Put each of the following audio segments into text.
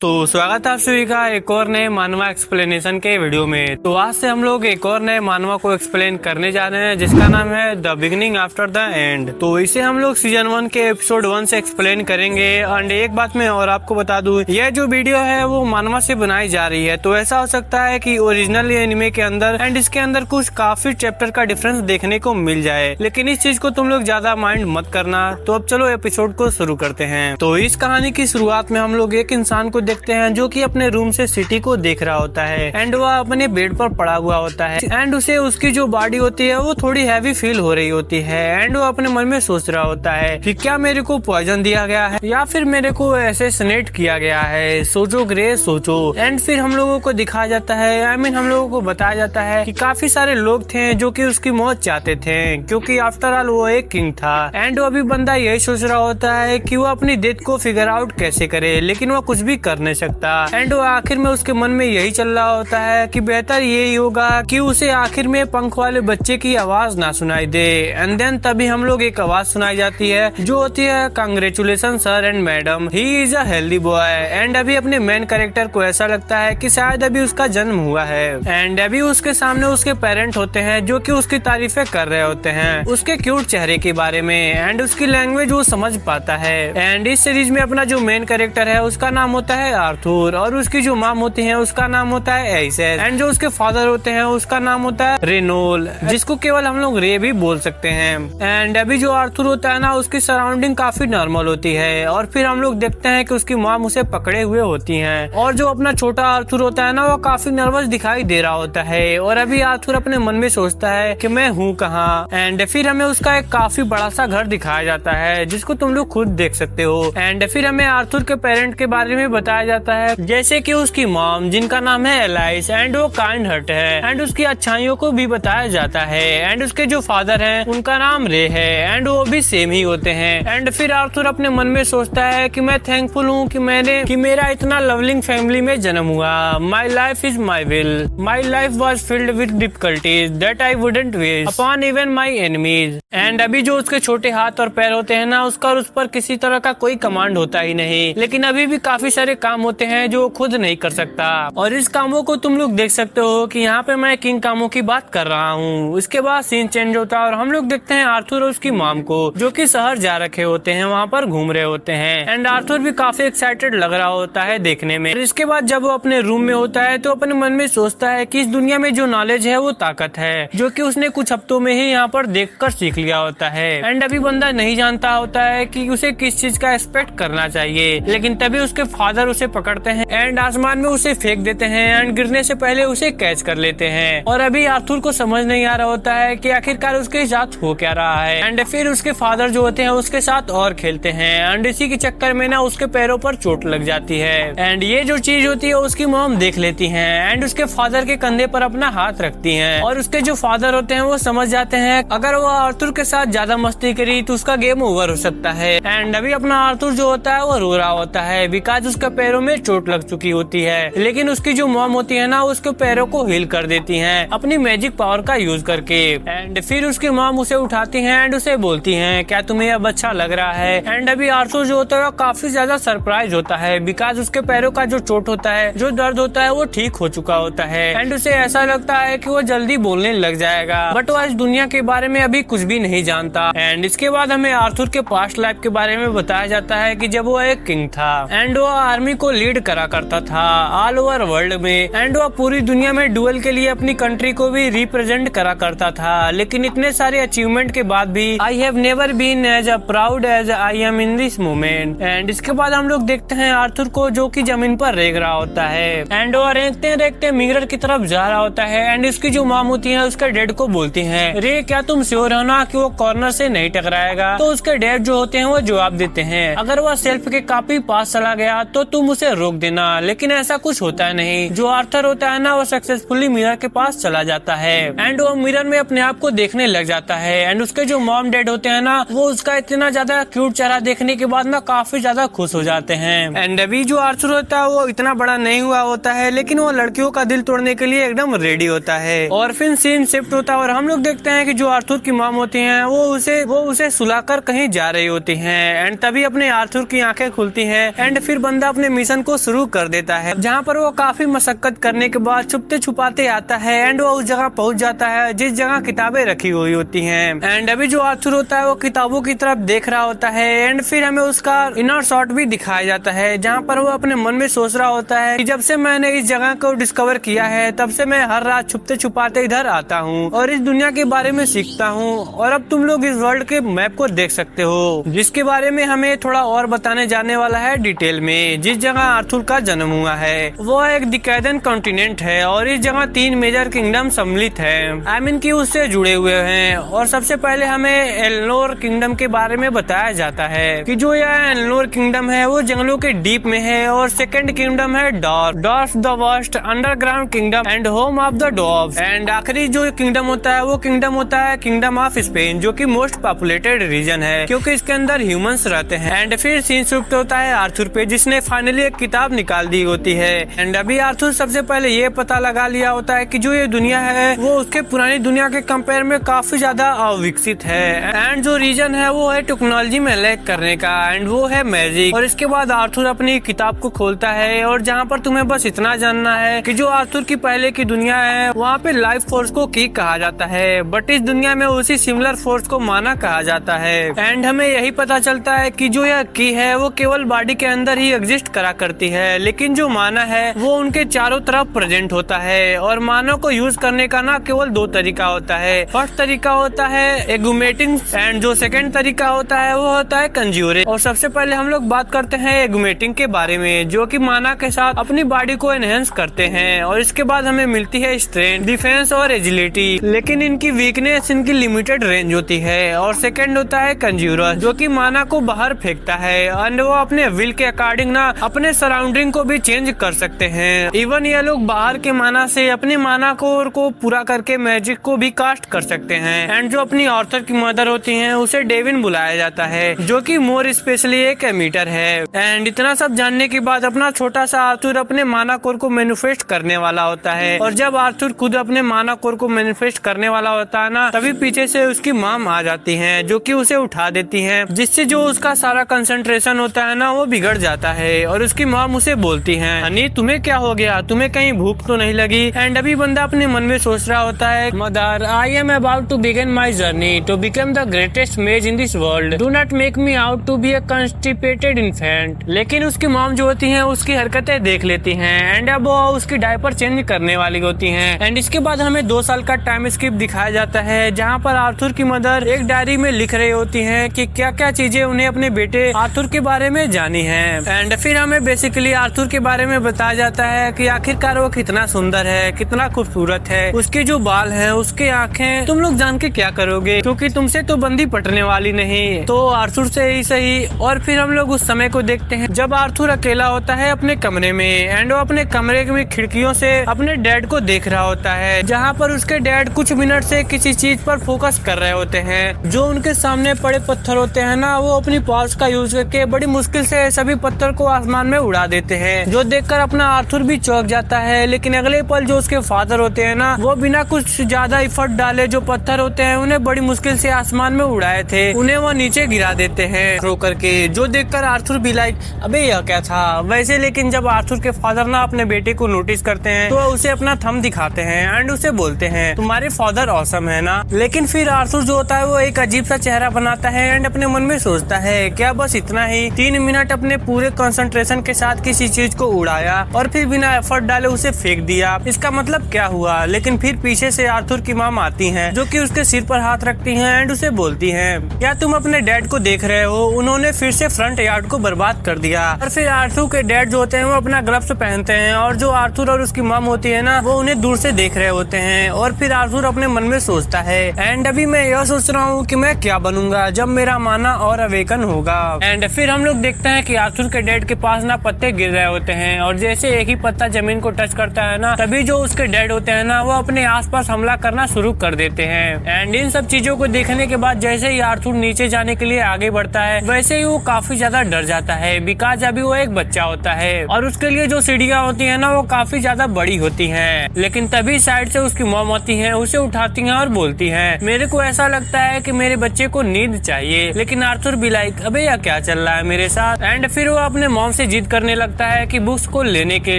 तो स्वागत है आप सभी का एक और नए मानवा एक्सप्लेनेशन के वीडियो में। तो आज से हम लोग एक और नए मानवा को एक्सप्लेन करने जा रहे हैं जिसका नाम है the beginning after the end. तो इसे हम लोग सीजन 1 के एपिसोड 1 से एक्सप्लेन करेंगे। एंड एक बात मैं और आपको बता दूं, यह जो वीडियो है वो मानवा से बनाई जा रही है। तो ऐसा हो सकता है कि ओरिजिनल एनिमे के अंदर एंड इसके अंदर कुछ काफी चैप्टर का डिफरेंस देखने को मिल जाए, लेकिन इस चीज को तुम लोग ज्यादा माइंड मत करना। तो अब चलो एपिसोड को शुरू करते हैं। तो इस कहानी की शुरुआत में हम लोग एक इंसान को देखते हैं जो कि अपने रूम से सिटी को देख रहा होता है एंड वह अपने बेड पर पड़ा हुआ होता है एंड उसे उसकी जो बॉडी होती है वो थोड़ी हैवी फील हो रही होती है एंड वो अपने मन में सोच रहा होता है कि क्या मेरे को पॉइजन दिया गया है या फिर मेरे को असैसिनेट किया गया है। सोचो ग्रे सोचो। एंड फिर हम लोगों को दिखाया जाता है, हम लोगों को बताया जाता है कि काफी सारे लोग थे जो कि उसकी मौत चाहते थे क्योंकि आफ्टर ऑल वो एक किंग था एंड अभी बंदा यही सोच रहा होता है कि वो अपनी डेथ को फिगर आउट कैसे करे, लेकिन वो कुछ भी कर नहीं सकता। एंड वो आखिर में उसके मन में यही चल रहा होता है कि बेहतर यही होगा कि उसे आखिर में पंख वाले बच्चे की आवाज ना सुनाई दे। एंड देन तभी हम लोग एक आवाज सुनाई जाती है जो होती है congratulation sir and madam, he is a healthy boy. And अभी अपने मेन कैरेक्टर को ऐसा लगता है कि शायद अभी उसका जन्म हुआ है एंड अभी उसके सामने उसके पेरेंट होते हैं जो कि उसकी तारीफें कर रहे होते हैं उसके क्यूट चेहरे के बारे में एंड उसकी लैंग्वेज वो समझ पाता है। एंड इस सीरीज में अपना जो मेन कैरेक्टर है उसका नाम होता है आर्थर और उसकी जो मॉम होती है उसका नाम होता है एइसेस एंड जो उसके फादर होते हैं उसका नाम होता है रेनोल, जिसको केवल हम लोग रे भी बोल सकते हैं। एंड अभी जो आर्थर होता है ना उसकी सराउंडिंग काफी नॉर्मल होती है और फिर हम लोग देखते हैं कि उसकी मॉम उसे पकड़े हुए होती है और जो अपना छोटा आर्थर होता है ना वो काफी नर्वस दिखाई दे रहा होता है और अभी आर्थर अपने मन में सोचता है कि मैं हूँ कहाँ। एंड फिर हमें उसका एक काफी बड़ा सा घर दिखाया जाता है जिसको तुम लोग खुद देख सकते हो। एंड फिर हमें आर्थर के पेरेंट के बारे में बताया जाता है जैसे कि उसकी मॉम जिनका नाम है एलाइस एंड वो काइंड हार्ट है एंड उसकी अच्छाइयों को भी बताया जाता है। एंड उसके जो फादर हैं उनका नाम रे है एंड वो भी सेम ही होते हैं। एंड फिर आर्थर अपने मन में सोचता है कि मैं थैंकफुल हूँ कि मेरा इतना लवलिंग फैमिली में जन्म हुआ। My life is my will, my life was filled with difficulties that I wouldn't wish upon even my enemies. And अभी जो उसके छोटे हाथ और पैर होते हैं ना उसका उस पर किसी तरह का कोई कमांड होता ही नहीं, लेकिन अभी भी काफी सारे काम होते हैं जो खुद नहीं कर सकता। और इस कामों को तुम लोग देख सकते हो कि यहाँ पे मैं किंग कामों की बात कर रहा हूँ। उसके बाद सीन चेंज होता है और हम लोग देखते हैं आर्थर और उसकी मॉम को जो कि शहर जा रखे होते हैं, वहाँ पर घूम रहे होते हैं एंड आर्थर भी काफी एक्साइटेड लग रहा होता है देखने में। इसके बाद जब वो अपने रूम में होता है तो अपने मन में सोचता है कि इस दुनिया में जो नॉलेज है वो ताकत है जो कि उसने कुछ हफ्तों में ही यहाँ पर देखकर सीख लिया होता है। एंड अभी बंदा नहीं जानता होता है कि उसे किस चीज का एक्सपेक्ट करना चाहिए, लेकिन तभी उसके फादर उसे पकड़ते हैं एंड आसमान में उसे फेंक देते हैं एंड गिरने से पहले उसे कैच कर लेते हैं। और अभी आर्थर को समझ नहीं आ रहा होता है कि आखिरकार उसके साथ हो क्या रहा है। एंड फिर उसके फादर जो होते हैं उसके साथ और खेलते हैं एंड इसी के चक्कर में ना उसके पैरों पर चोट लग जाती है एंड ये जो चीज होती है उसकी मॉम देख लेती है एंड उसके फादर के कंधे पर अपना हाथ रखती है और उसके जो फादर होते हैं वो समझ जाते हैं अगर वो आर्थर के साथ ज्यादा मस्ती करी तो उसका गेम ओवर हो सकता है। एंड अभी अपना आर्थर जो होता है वो रो रहा होता है बिकॉज उसके पैरों में चोट लग चुकी होती है, लेकिन उसकी जो मॉम होती है ना उसके पैरों को हील कर देती हैं अपनी मैजिक पावर का यूज करके। एंड फिर उसकी मॉम उसे उठाती हैं एंड उसे बोलती हैं क्या तुम्हें अब अच्छा लग रहा है। एंड अभी आर्थर जो होता है काफी ज्यादा सरप्राइज होता है बिकॉज उसके पैरों का जो चोट होता है, जो दर्द होता है वो ठीक हो चुका होता है एंड उसे ऐसा लगता है कि वो जल्दी बोलने लग जाएगा, बट वो इस दुनिया के बारे में अभी कुछ भी नहीं जानता। एंड इसके बाद हमें आर्थर के पास्ट लाइफ के बारे में बताया जाता है कि जब वो एक किंग था एंड वो आर्मी को लीड करा करता था ऑल ओवर वर्ल्ड में एंड वो पूरी दुनिया में डुएल के लिए अपनी कंट्री को भी रिप्रेजेंट करा करता था। लेकिन इतने सारे अचीवमेंट के बाद भी I have never been as a proud as I am in this moment. And इसके बाद हम लोग देखते हैं आर्थर को जो कि जमीन पर रेंग रहा होता है एंड वो रेंगते मिरर की तरफ जा रहा होता है एंड इसकी जो मॉम होती है उसके डैड को बोलती है रे क्या तुम श्योर हो ना कि वो कॉर्नर से नहीं टकराएगा। तो उसके डैड जो होते हैं वो जवाब देते हैं अगर वो सेल्फ के काफी पास चला गया तो तुम उसे रोक देना, लेकिन ऐसा कुछ होता है नहीं। जो आर्थर होता है ना वो सक्सेसफुली मिरर के पास चला जाता है एंड वो मिरर में अपने आप को देखने लग जाता है एंड उसके जो मॉम डैड होते हैं ना वो उसका इतना ज्यादा क्यूट चेहरा देखने के बाद ना काफी ज्यादा खुश हो जाते हैं। एंड अभी जो आर्थर होता है वो इतना बड़ा नहीं हुआ होता है, लेकिन वो लड़कियों का दिल तोड़ने के लिए एकदम रेडी होता है। और फिर सीन शिफ्ट होता है और हम लोग देखते हैं कि जो आर्थर की मॉम होती है वो उसे सुलाकर कहीं जा रही होती है एंड तभी अपने आर्थर की आंखें खुलती हैं एंड फिर बंदा अपने अपने मिशन को शुरू कर देता है, जहाँ पर वो काफी मशक्कत करने के बाद छुपते छुपाते आता है एंड वो उस जगह पहुँच जाता है जिस जगह किताबें रखी हुई होती हैं। एंड अभी जो आर्थर होता है वो किताबों की तरफ देख रहा होता है एंड फिर हमें उसका इनर शॉट भी दिखाया जाता है, जहाँ पर वो अपने मन में सोच रहा होता है कि जब से मैंने इस जगह को डिस्कवर किया है तब से मैं हर रात छुपते छुपाते इधर आता हूँ और इस दुनिया के बारे में सीखता हूँ। और अब तुम लोग इस वर्ल्ड के मैप को देख सकते हो, जिसके बारे में हमें थोड़ा और बताने जाने वाला है डिटेल में। जिस जगह आर्थर का जन्म हुआ है वो एक डिकेडन कॉन्टिनेंट है और इस जगह 3 मेजर किंगडम सम्मिलित है, आई मीन की उससे जुड़े हुए हैं। और सबसे पहले हमें एल्नोर किंगडम के बारे में बताया जाता है कि जो यह एल्नोर किंगडम है वो जंगलों के डीप में है। और सेकंड किंगडम है dwarf the vast underground kingdom and home of the dwarf. And आखिरी जो किंगडम होता है वो किंगडम होता है किंगडम ऑफ स्पेन, जो कि मोस्ट पॉपुलेटेड रीजन है क्योंकि इसके अंदर ह्यूमंस रहते हैं। एंड फिर सीन शिफ्ट होता है आर्थर पे, जिसने फाइनली एक किताब निकाल दी होती है। एंड अभी आर्थर सबसे पहले ये पता लगा लिया होता है कि जो ये दुनिया है वो उसके पुरानी दुनिया के कंपेयर में काफी ज्यादा अविकसित है। एंड जो रीजन है वो है टेक्नोलॉजी में लैक करने का, एंड वो है मैजिक। और इसके बाद आर्थर अपनी किताब को खोलता है और जहाँ पर तुम्हें बस इतना जानना है कि जो आर्थर की पहले की दुनिया है वहाँ पे लाइफ फोर्स को की कहा जाता है, बट इस दुनिया में उसी सिमिलर फोर्स को माना कहा जाता है। एंड हमें यही पता चलता है कि जो यह की है वो केवल बॉडी के अंदर ही एग्जिस्ट करा करती है, लेकिन जो माना है वो उनके चारों तरफ प्रेजेंट होता है। और मानव को यूज करने का ना केवल 2 तरीका होता है। फर्स्ट तरीका होता है एगुमेटिंग एंड जो सेकंड तरीका होता है वो होता है कंज्यूरिंग। और सबसे पहले हम लोग बात करते हैं एगुमेटिंग के बारे में, जो कि माना के साथ अपनी बॉडी को एनहेंस करते हैं। और इसके बाद हमें मिलती है स्ट्रेंथ, डिफेंस और एजिलिटी, लेकिन इनकी वीकनेस इनकी लिमिटेड रेंज होती है। और सेकंड होता है कंज्यूरर, जो कि माना को बाहर फेंकता है एंड वो अपने विल के अकॉर्डिंग ना अपने सराउंडिंग को भी चेंज कर सकते हैं। इवन ये लोग बाहर के माना से अपनी माना को पूरा करके मैजिक को भी कास्ट कर सकते हैं। एंड जो अपनी आर्थर की मदर होती हैं उसे डेविन बुलाया जाता है, जो कि मोर स्पेशली एक एमीटर है। एंड इतना सब जानने के बाद अपना छोटा सा आर्थर अपने माना कोर को मैनिफेस्ट करने वाला होता है। और जब आर्थर खुद अपने माना कोर को मैनिफेस्ट करने वाला होता है ना, तभी पीछे से उसकी मॉम आ जाती हैं, जो कि उसे उठा देती हैं, जिससे जो उसका सारा कंसंट्रेशन होता है ना वो बिगड़ जाता है। और उसकी मॉम उसे बोलती है, हनी तुम्हें क्या हो गया, तुम्हें कहीं भूख तो नहीं लगी। एंड अभी बंदा अपने मन में सोच रहा होता है, mother I am about to begin my journey to become the greatest mage in this world, do not make me out to be a constipated infant. लेकिन उसकी मॉम जो होती है उसकी हरकतें देख लेती है एंड अब वो उसकी डायपर चेंज करने वाली होती है। एंड इसके बाद हमें 2 साल का टाइम स्किप दिखाया जाता है, जहाँ पर आर्थर की मदर एक डायरी में लिख रही होती है कि क्या क्या चीजें उन्हें अपने बेटे आर्थर के बारे में जानी है। एंड फिर हमें बेसिकली आर्थर के बारे में बताया जाता है कि आखिरकार वो कितना सुंदर है, कितना खूबसूरत है, उसके जो बाल हैं, उसके आंखें, तुम लोग जान के क्या करोगे, क्योंकि तुमसे तो बंदी पटने वाली नहीं, तो आर्थर से ही सही। और फिर हम लोग उस समय को देखते हैं जब आर्थर अकेला होता है अपने कमरे में एंड वो अपने कमरे में खिड़कियों से अपने डैड को देख रहा होता है, जहाँ पर उसके डैड कुछ मिनट से किसी चीज पर फोकस कर रहे होते हैं। जो उनके सामने पड़े पत्थर होते हैं ना, वो अपनी पावर्स का यूज करके बड़ी मुश्किल से सभी पत्थर को आसमान में उड़ा देते हैं, जो देखकर अपना आर्थर भी चौंक जाता है। लेकिन अगले पल जो उसके फादर होते हैं ना, वो बिना कुछ ज्यादा इफर्ट डाले जो पत्थर होते हैं उन्हें बड़ी मुश्किल से आसमान में उड़ाए थे, उन्हें वो नीचे गिरा देते हैं थ्रो करके, जो देखकर आर्थर भी लाइक अबे यह क्या था वैसे। लेकिन जब आर्थर के फादर ना अपने बेटे को नोटिस करते हैं तो उसे अपना थंब दिखाते हैं एंड उसे बोलते हैं तुम्हारे फादर ऑसम है ना। लेकिन फिर आर्थर जो होता है वो एक अजीब सा चेहरा बनाता है एंड अपने मन में सोचता है क्या बस इतना ही, 3 मिनट अपने पूरे कंसंट्रेशन के साथ किसी चीज को उड़ाया और फिर बिना एफर्ट डाले उसे फेंक दिया, इसका मतलब क्या हुआ। लेकिन फिर पीछे से आर्थर की मॉम आती हैं, जो कि उसके सिर पर हाथ रखती हैं एंड उसे बोलती हैं क्या तुम अपने डैड को देख रहे हो, उन्होंने फिर से फ्रंट यार्ड को बर्बाद कर दिया। और फिर आर्थर के डैड जो होते हैं वो अपना ग्लव्स पहनते हैं और जो आर्थर और उसकी मॉम होती है ना वो उन्हें दूर से देख रहे होते हैं। और फिर आर्थर अपने मन में सोचता है एंड अभी मैं यह सोच रहा हूँ कि मैं क्या बनूंगा जब मेरा माना और अवेकन होगा। एंड फिर हम लोग देखते हैं कि आर्थर के डैड के पास ना पत्ते गिर रहे होते हैं और जैसे एक ही पत्ता जमीन को टच करता है ना, तभी जो उसके डैड होते हैं ना वो अपने आसपास हमला करना शुरू कर देते हैं। एंड इन सब चीजों को देखने के बाद जैसे ही आर्थर नीचे जाने के लिए आगे बढ़ता है, वैसे ही वो काफी ज्यादा डर जाता है, बिकॉज अभी वो एक बच्चा होता है और उसके लिए जो सीढ़ियाँ होती है ना वो काफी ज्यादा बड़ी होती है। लेकिन तभी साइड से उसकी मॉम आती है, उसे उठाती है और बोलती है मेरे को ऐसा लगता है कि मेरे बच्चे को नींद चाहिए। लेकिन आर्थर भी लाइक अबे या क्या चल रहा है मेरे साथ। एंड फिर वो अपने मॉम से जिद करने लगता है कि बुक्स को लेने के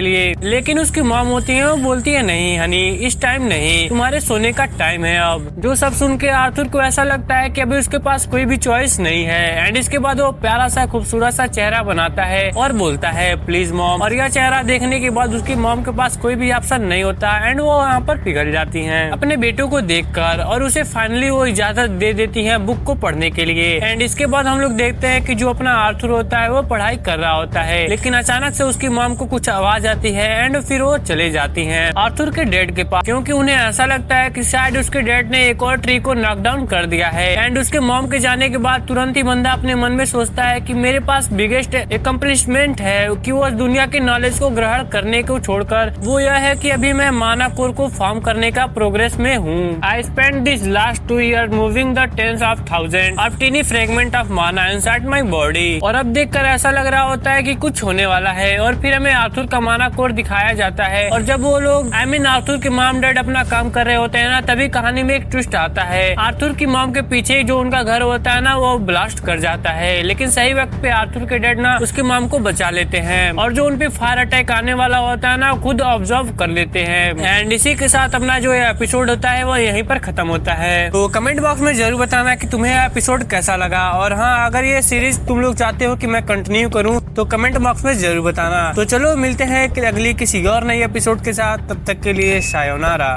लिए, लेकिन उसकी मॉम होती है वो बोलती है नहीं हनी, इस टाइम नहीं, तुम्हारे सोने का टाइम है अब। जो सब सुन के आर्थर को ऐसा लगता है कि अभी उसके पास कोई भी चॉइस नहीं है। एंड इसके बाद वो प्यारा सा खूबसूरत सा चेहरा बनाता है और बोलता है प्लीज मॉम। और यह चेहरा देखने के बाद उसकी मॉम के पास कोई भी ऑप्शन नहीं होता एंड वो यहाँ पर पिघल जाती हैं अपने बेटों को देखकर, और उसे फाइनली वो इजाजत दे देती है बुक को पढ़ने के लिए। एंड इसके बाद हम लोग देखते हैं कि जो अपना आर्थर होता है वो पढ़ाई कर रहा होता है, लेकिन अचानक से उसकी मॉम को कुछ आवाज आती है एंड फिर वो चले जाती हैं आर्थर के डैड के पास, क्योंकि उन्हें ऐसा लगता है कि शायद उसके डैड ने एक और ट्री को नॉक डाउन कर दिया है। एंड उसके मॉम के जाने के बाद तुरंत ही बंदा अपने मन में सोचता है कि मेरे पास बिगेस्ट एकम्प्लिशमेंट है कि वो दुनिया के नॉलेज को ग्रहण करने को छोड़कर वो यह है कि अभी मैं माना कोर को फॉर्म करने का प्रोग्रेस में हूँ। I spend this last 2 years moving the tens of thousands of tiny fragment of mana inside my body. और अब देखकर ऐसा लग रहा होता है कि कुछ होने वाला है, और फिर हमें आर्थर का माना कोर दिखाया जाता है। और जब वो लोग आर्थर के मॉम डैड अपना काम कर रहे होते हैं ना, तभी कहानी में एक ट्विस्ट आता है। आर्थर की मॉम के पीछे जो उनका घर होता है ना वो ब्लास्ट कर जाता है, लेकिन सही वक्त पे आर्थर के डैड ना उसके मॉम को बचा लेते हैं, और जो उनपे फायर अटैक आने वाला होता है ना खुद ऑब्जर्व कर लेते हैं। एंड इसी के साथ अपना जो एपिसोड होता है वो यहीं पर खत्म होता है। तो कमेंट बॉक्स में जरूर बताना कि तुम्हें यह एपिसोड कैसा लगा, और हाँ अगर ये सीरीज तुम लोग चाहते हो कि मैं कंटिन्यू करूँ तो कमेंट बॉक्स में जरूर बताना। तो चलो मिलते हैं अगली किसी और नई एपिसोड के साथ, तब तक के लिए सायोनारा।